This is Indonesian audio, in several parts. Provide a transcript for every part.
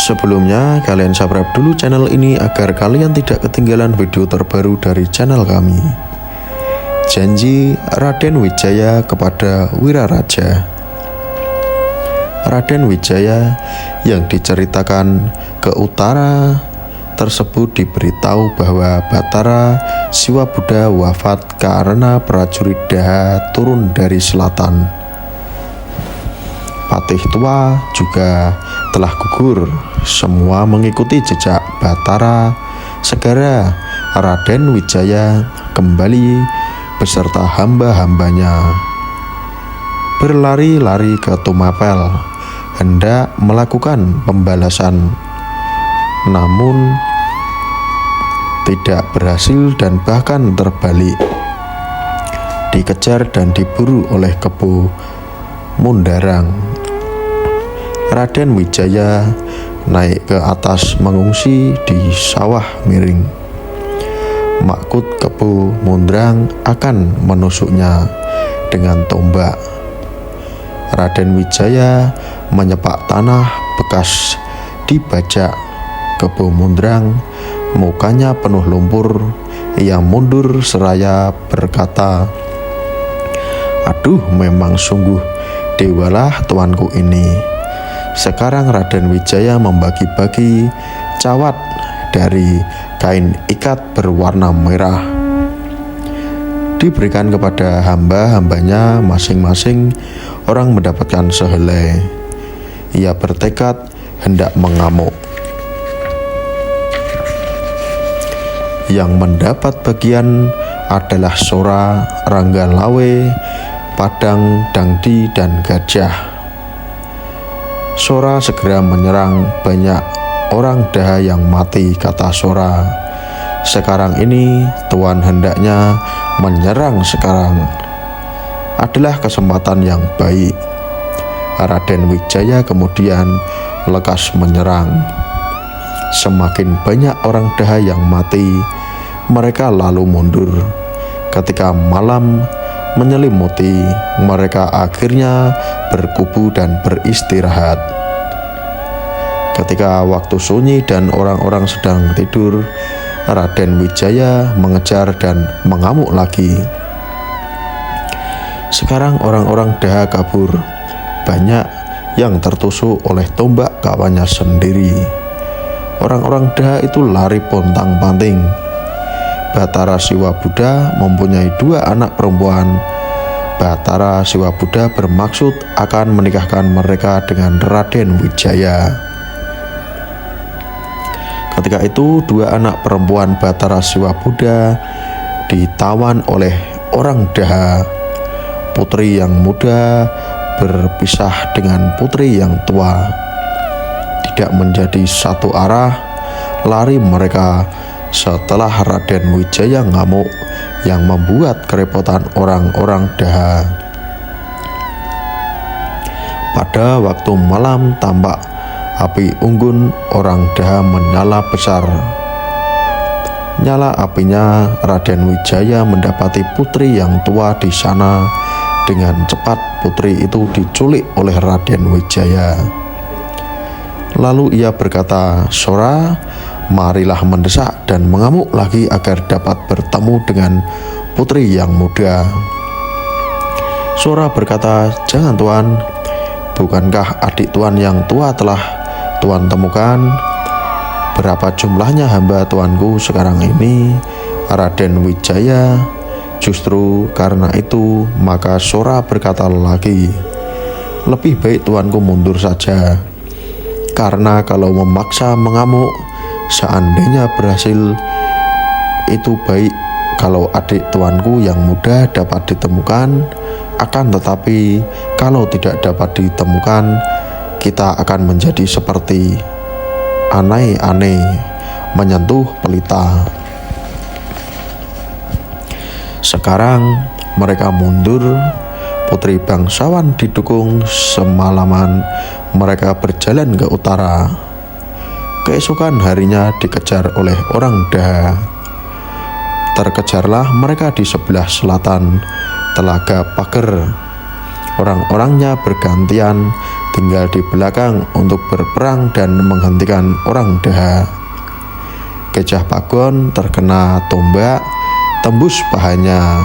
Sebelumnya, kalian subscribe dulu channel ini agar kalian tidak ketinggalan video terbaru dari channel kami. Janji Raden Wijaya kepada Wiraraja. Raden Wijaya yang diceritakan ke utara tersebut diberitahu bahwa Batara Siwabuddha wafat karena prajurit Daha turun dari selatan. Patih tua juga telah gugur. Semua mengikuti jejak Batara. Segera Raden Wijaya kembali beserta hamba-hambanya berlari-lari ke Tumapel, hendak melakukan pembalasan, namun tidak berhasil dan bahkan terbalik, dikejar dan diburu oleh Kebo Mundarang. Raden Wijaya naik ke atas mengungsi di sawah miring. Maksud Kebo Mundarang akan menusuknya dengan tombak. Raden Wijaya menyepak tanah bekas dibajak. Kebo Mundarang mukanya penuh lumpur. Ia mundur seraya berkata, "Aduh, memang sungguh dewalah tuanku ini." Sekarang Raden Wijaya membagi-bagi cawat dari kain ikat berwarna merah, diberikan kepada hamba-hambanya masing-masing. Orang mendapatkan sehelai. Ia bertekad hendak mengamuk. Yang mendapat bagian adalah Sora, Ranggalawe, Padang, Dangdi, dan Gajah. Sora segera menyerang banyak orang Daha yang mati, kata Sora. Sekarang ini Tuan hendaknya menyerang sekarang. Adalah kesempatan yang baik. Raden Wijaya kemudian lekas menyerang. Semakin banyak orang Daha yang mati, mereka lalu mundur. Ketika malam menyelimuti, mereka akhirnya berkubu dan beristirahat. Ketika waktu sunyi dan orang-orang sedang tidur, Raden Wijaya mengejar dan mengamuk lagi. Sekarang orang-orang Daha kabur. Banyak yang tertusuk oleh tombak kawannya sendiri. Orang-orang Daha itu lari pontang-panting. Batara Siwabuddha mempunyai 2 anak perempuan. Batara Siwabuddha bermaksud akan menikahkan mereka dengan Raden Wijaya. Ketika itu 2 anak perempuan Batara Siwabuddha ditawan oleh orang Daha. Putri yang muda berpisah dengan putri yang tua. Tidak menjadi satu arah, lari mereka setelah Raden Wijaya ngamuk yang membuat kerepotan orang-orang Daha. Pada waktu malam tampak api unggun orang Daha menyala besar. Nyala apinya, Raden Wijaya mendapati putri yang tua di sana. Dengan cepat putri itu diculik oleh Raden Wijaya. Lalu ia berkata, "Sora, marilah mendesak dan mengamuk lagi agar dapat bertemu dengan putri yang muda." Sora berkata, "Jangan tuan, bukankah adik tuan yang tua telah tuan temukan? Berapa jumlahnya hamba tuanku sekarang ini?" Raden Wijaya, "Justru karena itu maka Sora berkata lagi, lebih baik tuanku mundur saja, karena kalau memaksa mengamuk, seandainya berhasil itu baik kalau adik tuanku yang muda dapat ditemukan, akan tetapi kalau tidak dapat ditemukan, kita akan menjadi seperti aneh-aneh menyentuh pelita." Sekarang mereka mundur. Putri bangsawan didukung. Semalaman mereka berjalan ke utara. Keesokan harinya dikejar oleh orang Daha. Terkejarlah mereka di sebelah selatan Telaga Pager. Orang-orangnya bergantian tinggal di belakang untuk berperang dan menghentikan orang Daha. Gajah Pagon terkena tombak, tembus pahanya,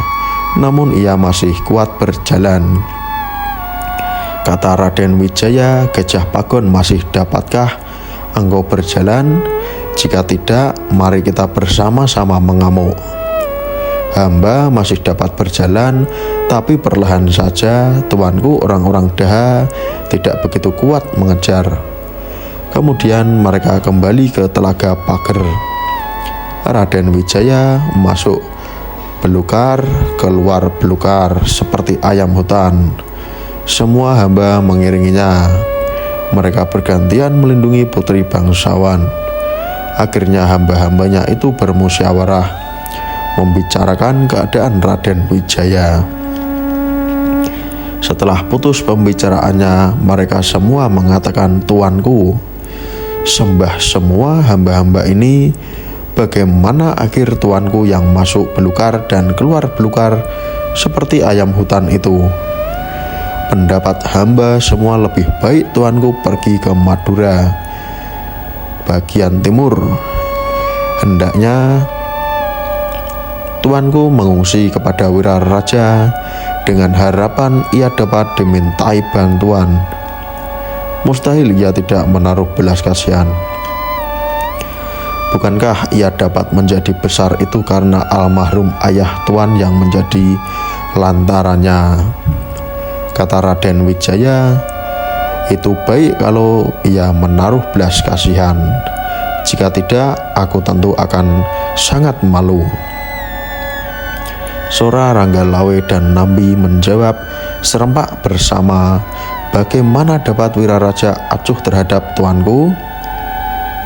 namun ia masih kuat berjalan. Kata Raden Wijaya, Gajah Pagon masih dapatkah engkau berjalan? Jika tidak, mari kita bersama-sama mengamuk. Hamba masih dapat berjalan, tapi perlahan saja, tuanku. Orang-orang Daha tidak begitu kuat mengejar. Kemudian mereka kembali ke Telaga Pager. Raden Wijaya masuk belukar, keluar belukar seperti ayam hutan. Semua hamba mengiringinya. Mereka bergantian melindungi putri bangsawan. Akhirnya hamba-hambanya itu bermusyawarah membicarakan keadaan Raden Wijaya. Setelah putus pembicaraannya, mereka semua mengatakan, "Tuanku, sembah semua hamba-hamba ini, bagaimana akhir tuanku yang masuk belukar dan keluar belukar seperti ayam hutan itu? Pendapat hamba semua lebih baik tuanku pergi ke Madura, bagian timur. Hendaknya tuanku mengungsi kepada Wiraraja dengan harapan ia dapat dimintai bantuan. Mustahil ia tidak menaruh belas kasihan. Bukankah ia dapat menjadi besar itu karena almarhum ayah tuan yang menjadi lantarannya?" Kata Raden Wijaya, "Itu baik kalau ia menaruh belas kasihan. Jika tidak, aku tentu akan sangat malu." Sora Ranggalawe dan Nambi menjawab serempak bersama, "Bagaimana dapat Wiraraja acuh terhadap tuanku?"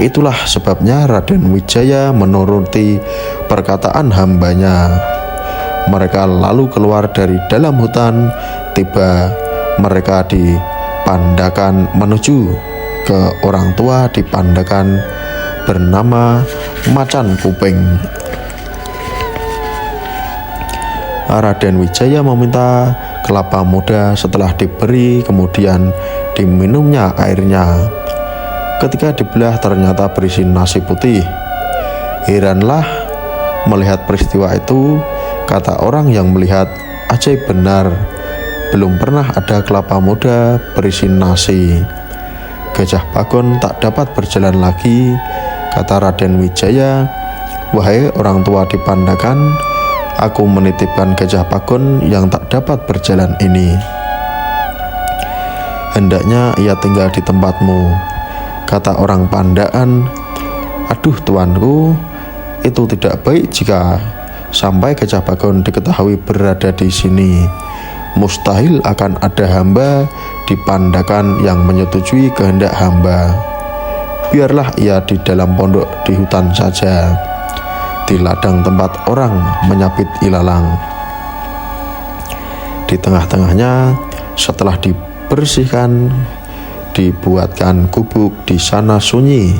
Itulah sebabnya Raden Wijaya menuruti perkataan hambanya. Mereka lalu keluar dari dalam hutan. Tiba mereka di Pandakan menuju ke orang tua di Pandakan bernama Macan Kuping. Raden Wijaya meminta kelapa muda. Setelah diberi, kemudian diminumnya airnya. Ketika dibelah, ternyata berisi nasi putih. Heranlah melihat peristiwa itu. Kata orang yang melihat, "Ajaib benar, belum pernah ada kelapa muda berisi nasi." Gajah Pagon tak dapat berjalan lagi. Kata Raden Wijaya, "Wahai orang tua di Pandakan, aku menitipkan Gajah Pagon yang tak dapat berjalan ini. Hendaknya ia tinggal di tempatmu." Kata orang Pandaan, "Aduh tuanku, itu tidak baik jika sampai Gajah Pagon diketahui berada di sini. Mustahil akan ada hamba di Pandakan yang menyetujui kehendak hamba. Biarlah ia di dalam pondok di hutan saja, di ladang tempat orang menyapit ilalang." Di tengah-tengahnya, setelah dibersihkan, dibuatkan gubuk. Di sana sunyi,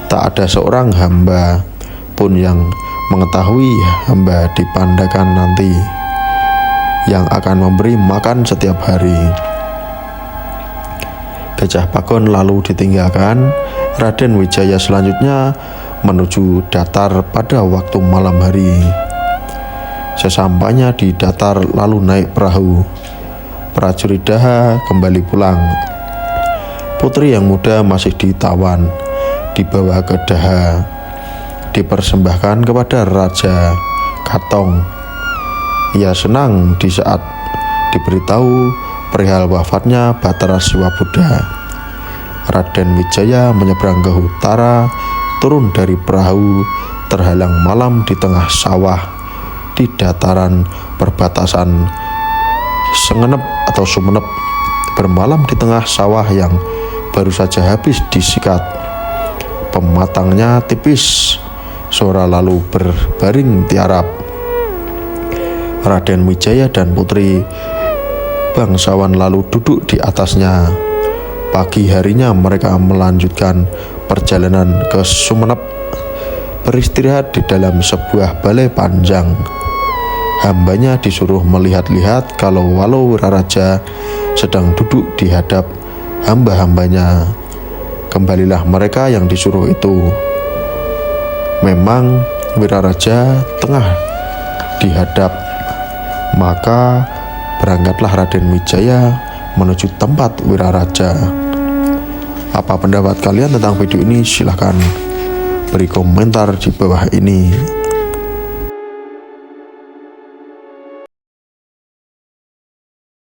tak ada seorang hamba pun yang mengetahui hamba di Pandakan nanti yang akan memberi makan setiap hari. Gajah Pagon lalu ditinggalkan. Raden Wijaya selanjutnya menuju datar pada waktu malam hari. Sesampainya di datar lalu naik perahu. Prajurit Daha kembali pulang. Putri yang muda masih ditawan, dibawa ke Daha, dipersembahkan kepada Raja Katong. Ia senang di saat diberitahu perihal wafatnya Batara Siwa Buddha. Raden Wijaya menyeberang ke utara, turun dari perahu, terhalang malam di tengah sawah di dataran perbatasan Sengenep atau Sumenep. Bermalam di tengah sawah yang baru saja habis disikat. Pematangnya tipis, Sora lalu berbaring tiarap. Raden Wijaya dan putri bangsawan lalu duduk di atasnya. Pagi harinya mereka melanjutkan perjalanan ke Sumenep. beristirahat di dalam sebuah balai panjang. Hambanya disuruh melihat-lihat walau Wiraraja sedang duduk di hadap hamba-hambanya. Kembalilah mereka yang disuruh itu. Memang Wiraraja tengah dihadap, maka berangkatlah Raden Wijaya menuju tempat Wiraraja. Apa pendapat kalian tentang video ini? Silahkan beri komentar di bawah ini.